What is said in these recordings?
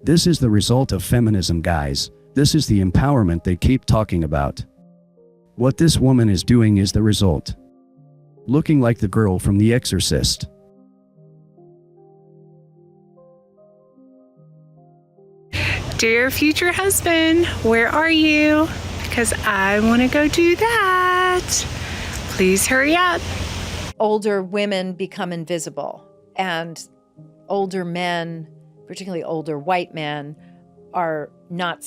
This is the result of feminism, guys. This is the empowerment they keep talking about. What this woman is doing is the result. Looking like the girl from The Exorcist. Dear future husband, where are you? Because I want to go do that. Please hurry up. Older women become invisible, and older men, particularly older white men, are not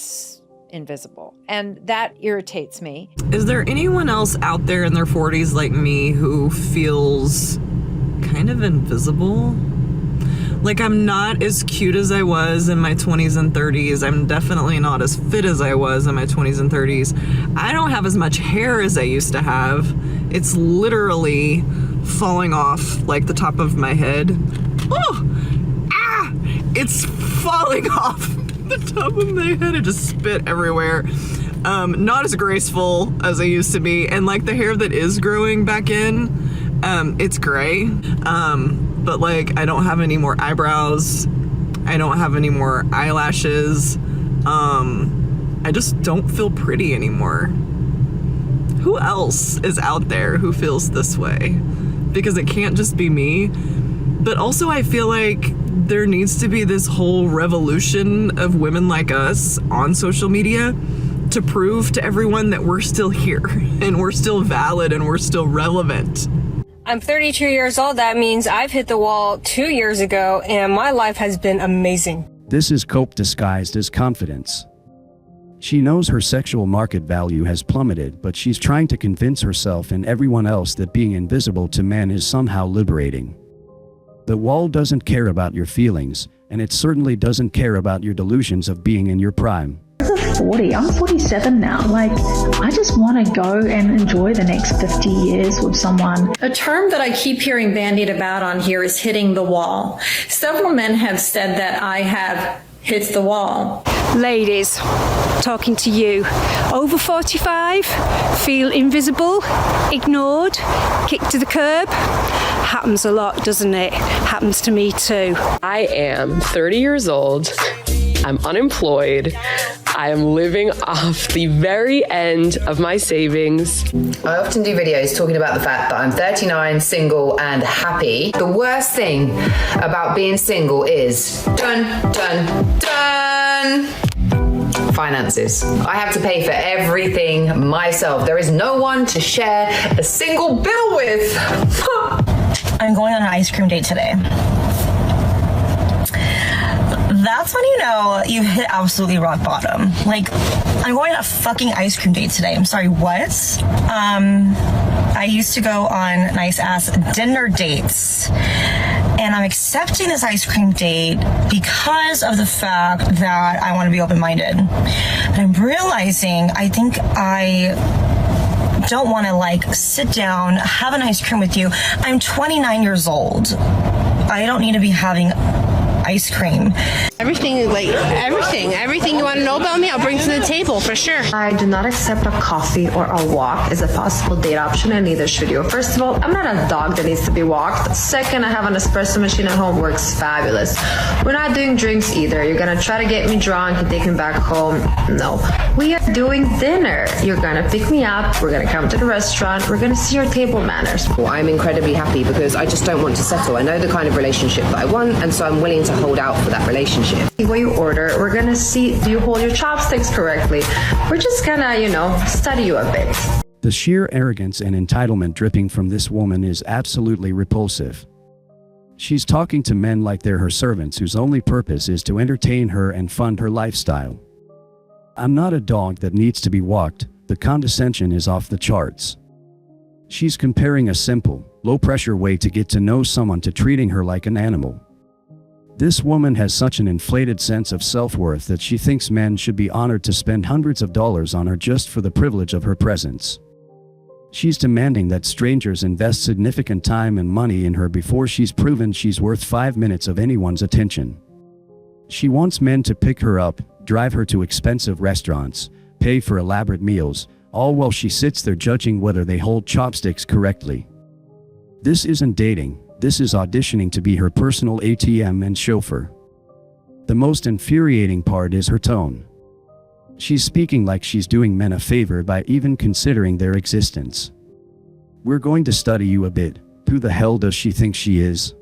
invisible. And that irritates me. Is there anyone else out there in their 40s like me who feels kind of invisible? Like, I'm not as cute as I was in my 20s and 30s. I'm definitely not as fit as I was in my 20s and 30s. I don't have as much hair as I used to have. It's literally falling off like the top of my head. Oh! Ah! It's falling off the top of my head. I just spit everywhere. Not as graceful as I used to be. And like the hair that is growing back in, it's gray. But like, I don't have any more eyebrows. I don't have any more eyelashes. I just don't feel pretty anymore. Who else is out there who feels this way? Because it can't just be me. But also I feel like there needs to be this whole revolution of women like us on social media to prove to everyone that we're still here and we're still valid and we're still relevant. I'm 32 years old. That means I've hit the wall 2 years ago, and my life has been amazing. This is cope disguised as confidence. She knows her sexual market value has plummeted, but she's trying to convince herself and everyone else that being invisible to men is somehow liberating. The wall doesn't care about your feelings, and it certainly doesn't care about your delusions of being in your prime. I'm 40. I'm 47 now. Like, I just want to go and enjoy the next 50 years with someone. A term that I keep hearing bandied about on here is hitting the wall. Several men have said that I have hit the wall. Ladies, talking to you. Over 45, feel invisible, ignored, kicked to the curb. Happens a lot, doesn't it? Happens to me too. I am 30 years old. I'm unemployed. I am living off the very end of my savings. I often do videos talking about the fact that I'm 39, single, and happy. The worst thing about being single is finances. I have to pay for everything myself. There is no one to share a single bill with. I'm going on an ice cream date today. That's when you know you've hit absolutely rock bottom. Like, I'm going on a fucking ice cream date today. I'm sorry, what? I used to go on nice ass dinner dates. And I'm accepting this ice cream date because of the fact that I want to be open-minded. But I'm realizing I think I don't want to like sit down, have an ice cream with you. I'm 29 years old. I don't need to be having ice cream. Everything you want to know about me, I'll bring to the table for sure. I do not accept a coffee or a walk as a possible date option, and neither should you. First of all, I'm not a dog that needs to be walked. Second, I have an espresso machine at home, works fabulous. We're not doing drinks either. You're gonna try to get me drunk and take me back home. No. We are doing dinner. You're gonna pick me up, we're gonna come to the restaurant, we're gonna see your table manners. Well, I'm incredibly happy because I just don't want to settle. I know the kind of relationship that I want, and so I'm willing to hold out for that relationship. What you order, we're gonna see, do you hold your chopsticks correctly? We're just gonna, study you a bit. The sheer arrogance and entitlement dripping from this woman is absolutely repulsive. She's talking to men like they're her servants whose only purpose is to entertain her and fund her lifestyle. I'm not a dog that needs to be walked. The condescension is off the charts. She's comparing a simple, low-pressure way to get to know someone to treating her like an animal. This woman has such an inflated sense of self-worth that she thinks men should be honored to spend hundreds of dollars on her just for the privilege of her presence. She's demanding that strangers invest significant time and money in her before she's proven she's worth 5 minutes of anyone's attention. She wants men to pick her up, drive her to expensive restaurants, pay for elaborate meals, all while she sits there judging whether they hold chopsticks correctly. This isn't dating. This is auditioning to be her personal ATM and chauffeur. The most infuriating part is her tone. She's speaking like she's doing men a favor by even considering their existence. We're going to study you a bit. Who the hell does she think she is?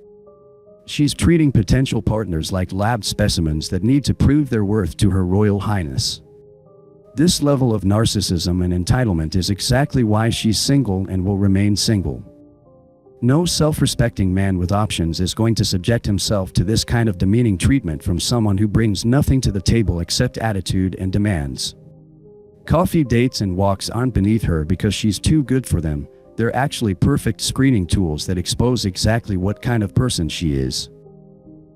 She's treating potential partners like lab specimens that need to prove their worth to Her Royal Highness. This level of narcissism and entitlement is exactly why she's single and will remain single. No self-respecting man with options is going to subject himself to this kind of demeaning treatment from someone who brings nothing to the table except attitude and demands. Coffee dates and walks aren't beneath her because she's too good for them. They're actually perfect screening tools that expose exactly what kind of person she is.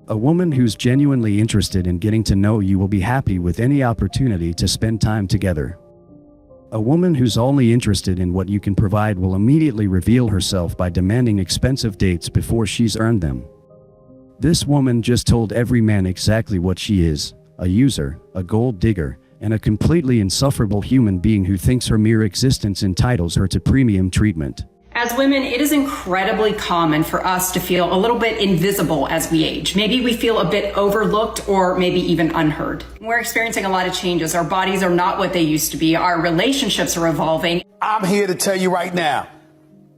A woman who's genuinely interested in getting to know you will be happy with any opportunity to spend time together. A woman who's only interested in what you can provide will immediately reveal herself by demanding expensive dates before she's earned them. This woman just told every man exactly what she is: a user, a gold digger, and a completely insufferable human being who thinks her mere existence entitles her to premium treatment. As women, it is incredibly common for us to feel a little bit invisible as we age. Maybe we feel a bit overlooked or maybe even unheard. We're experiencing a lot of changes. Our bodies are not what they used to be. Our relationships are evolving. I'm here to tell you right now,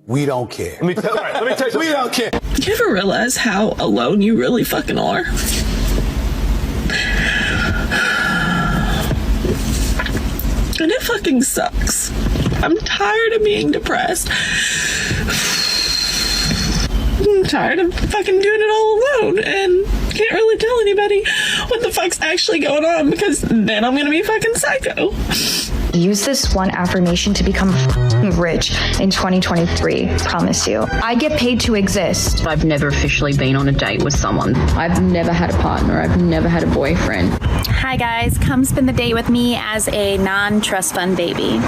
we don't care. Let me tell you, we don't care. Do you ever realize how alone you really fucking are? And it fucking sucks. I'm tired of being depressed. I'm tired of fucking doing it all alone and can't really tell anybody what the fuck's actually going on because then I'm gonna be fucking psycho. Use this one affirmation to become rich in 2023. Promise you. I get paid to exist. I've never officially been on a date with someone. I've never had a partner. I've never had a boyfriend. Hi guys, come spend the day with me as a non-trust fund baby.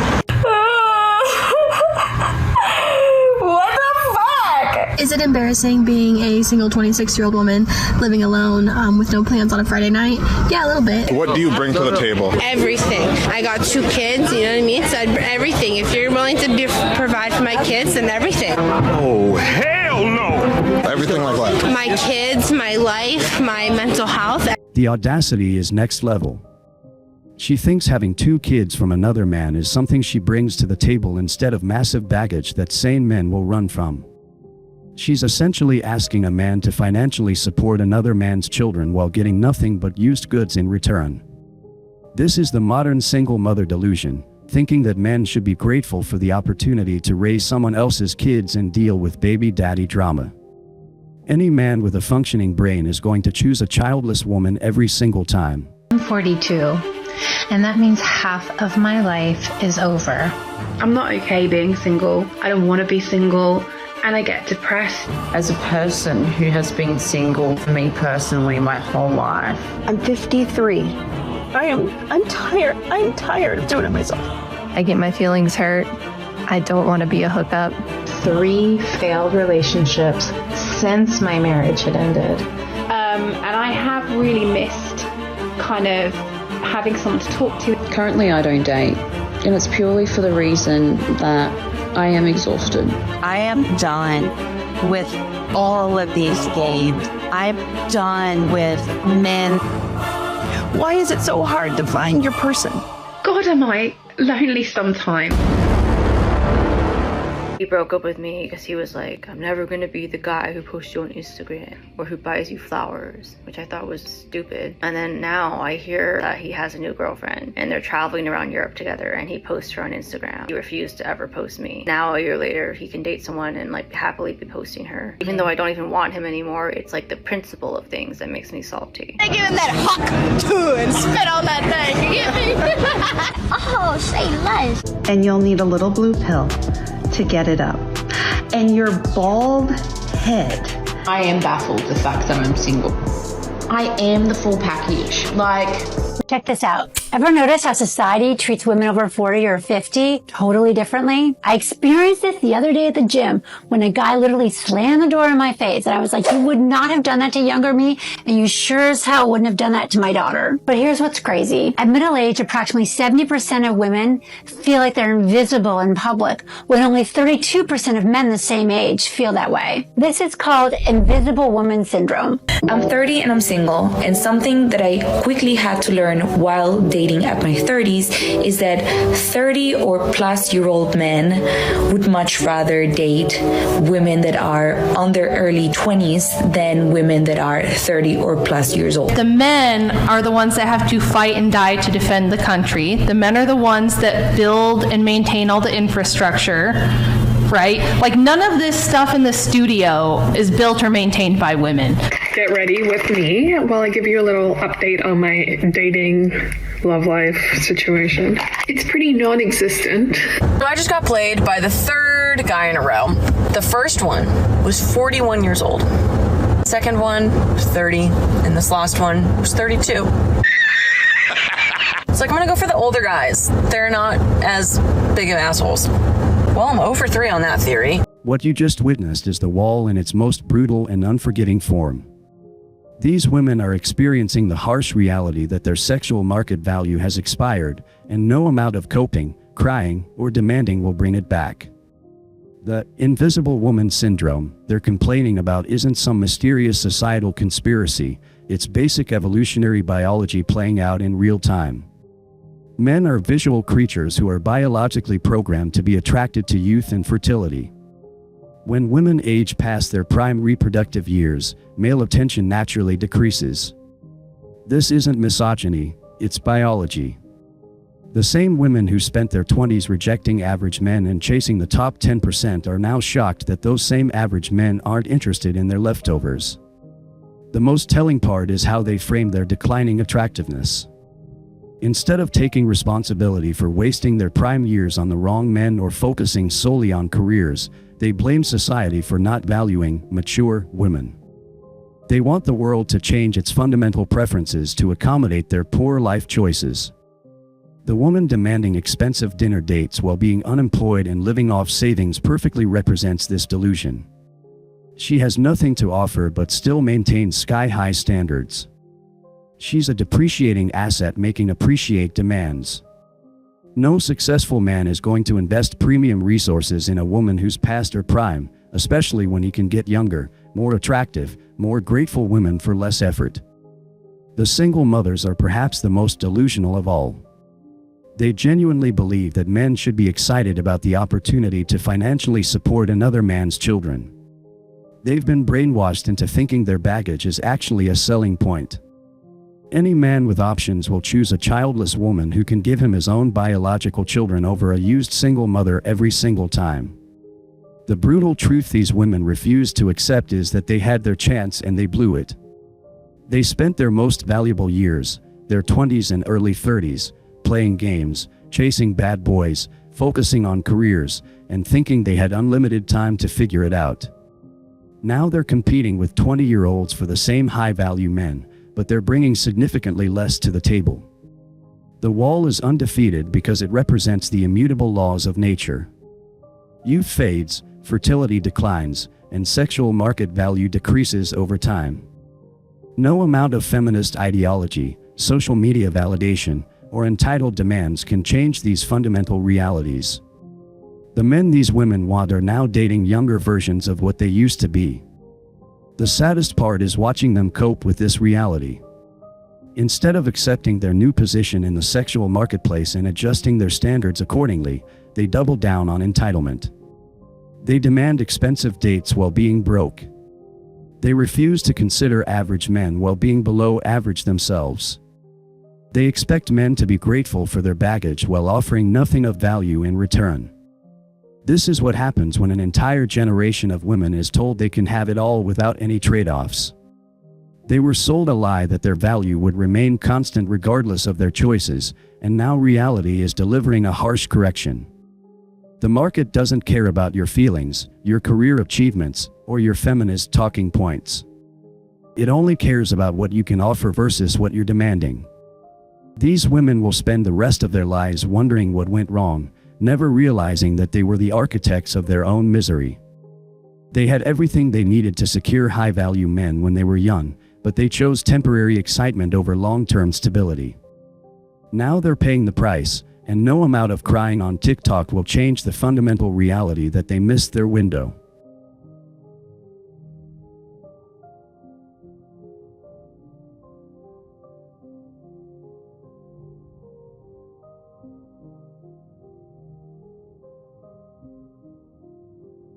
What the fuck? Is it embarrassing being a single 26-year-old woman living alone with no plans on a Friday night? Yeah, a little bit. What do you bring to the table? Everything. I got 2 kids, you know what I mean? So everything. If you're willing to provide for my kids, then everything. Oh, hell no! Everything like what? My kids, my life, my mental health. The audacity is next level. She thinks having 2 kids from another man is something she brings to the table instead of massive baggage that sane men will run from. She's essentially asking a man to financially support another man's children while getting nothing but used goods in return. This is the modern single mother delusion, thinking that men should be grateful for the opportunity to raise someone else's kids and deal with baby daddy drama. Any man with a functioning brain is going to choose a childless woman every single time. I'm 42, and that means half of my life is over. I'm not okay being single. I don't want to be single, and I get depressed. As a person who has been single, for me personally, my whole life. I'm 53. I'm tired. I'm tired of doing it myself. I get my feelings hurt. I don't want to be a hookup. 3 failed relationships since my marriage had ended. And I have really missed kind of having someone to talk to. Currently I don't date, and it's purely for the reason that I am exhausted. I am done with all of these games. I'm done with men. Why is it so hard to find your person? God, am I lonely sometimes. He broke up with me because he was like, I'm never going to be the guy who posts you on Instagram or who buys you flowers, which I thought was stupid. And then now I hear that he has a new girlfriend and they're traveling around Europe together and he posts her on Instagram. He refused to ever post me. Now a year later, he can date someone and like happily be posting her. Even though I don't even want him anymore, it's like the principle of things that makes me salty. I give him that hawk too and spit on that thing. You get me? Oh, say less. And you'll need a little blue pill to get it up. And your bald head. I am baffled the fact that I'm single. I am the full package. Like, check this out. Ever notice how society treats women over 40 or 50 totally differently? I experienced this the other day at the gym when a guy literally slammed the door in my face, and I was like, you would not have done that to younger me, and you sure as hell wouldn't have done that to my daughter. But here's what's crazy. At middle age, approximately 70% of women feel like they're invisible in public, when only 32% of men the same age feel that way. This is called invisible woman syndrome. I'm 30 and I'm single, and something that I quickly had to learn while dating at my 30s is that 30 or plus year old men would much rather date women that are on their early 20s than women that are 30 or plus years old. The men are the ones that have to fight and die to defend the country. The men are the ones that build and maintain all the infrastructure, right? Like, none of this stuff in the studio is built or maintained by women. Get ready with me while I give you a little update on my dating love life situation. It's pretty non-existent. So I just got played by the third guy in a row. The first one was 41 years old. The second one was 30, and this last one was 32. It's like, I'm gonna go for the older guys. They're not as big of assholes. Well, I'm 0 for 3 on that theory. What you just witnessed is the wall in its most brutal and unforgiving form. These women are experiencing the harsh reality that their sexual market value has expired, and no amount of coping, crying, or demanding will bring it back. The invisible woman syndrome they're complaining about isn't some mysterious societal conspiracy, it's basic evolutionary biology playing out in real time. Men are visual creatures who are biologically programmed to be attracted to youth and fertility. When women age past their prime reproductive years, male attention naturally decreases. This isn't misogyny, it's biology. The same women who spent their 20s rejecting average men and chasing the top 10% are now shocked that those same average men aren't interested in their leftovers. The most telling part is how they frame their declining attractiveness. Instead of taking responsibility for wasting their prime years on the wrong men or focusing solely on careers, they blame society for not valuing mature women. They want the world to change its fundamental preferences to accommodate their poor life choices. The woman demanding expensive dinner dates while being unemployed and living off savings perfectly represents this delusion. She has nothing to offer but still maintains sky-high standards. She's a depreciating asset making appreciate demands. No successful man is going to invest premium resources in a woman who's past her prime, especially when he can get younger, more attractive, more grateful women for less effort. The single mothers are perhaps the most delusional of all. They genuinely believe that men should be excited about the opportunity to financially support another man's children. They've been brainwashed into thinking their baggage is actually a selling point. Any man with options will choose a childless woman who can give him his own biological children over a used single mother every single time. The brutal truth these women refuse to accept is that they had their chance and they blew it. They spent their most valuable years, their 20s and early 30s, playing games, chasing bad boys, focusing on careers, and thinking they had unlimited time to figure it out. Now they're competing with 20-year-olds for the same high-value men, but they're bringing significantly less to the table. The wall is undefeated because it represents the immutable laws of nature. Youth fades, fertility declines, and sexual market value decreases over time. No amount of feminist ideology, social media validation, or entitled demands can change these fundamental realities. The men these women want are now dating younger versions of what they used to be. The saddest part is watching them cope with this reality. Instead of accepting their new position in the sexual marketplace and adjusting their standards accordingly, they double down on entitlement. They demand expensive dates while being broke. They refuse to consider average men while being below average themselves. They expect men to be grateful for their baggage while offering nothing of value in return. This is what happens when an entire generation of women is told they can have it all without any trade-offs. They were sold a lie that their value would remain constant regardless of their choices, and now reality is delivering a harsh correction. The market doesn't care about your feelings, your career achievements, or your feminist talking points. It only cares about what you can offer versus what you're demanding. These women will spend the rest of their lives wondering what went wrong, never realizing that they were the architects of their own misery. They had everything they needed to secure high-value men when they were young, but they chose temporary excitement over long-term stability. Now they're paying the price, and no amount of crying on TikTok will change the fundamental reality that they missed their window.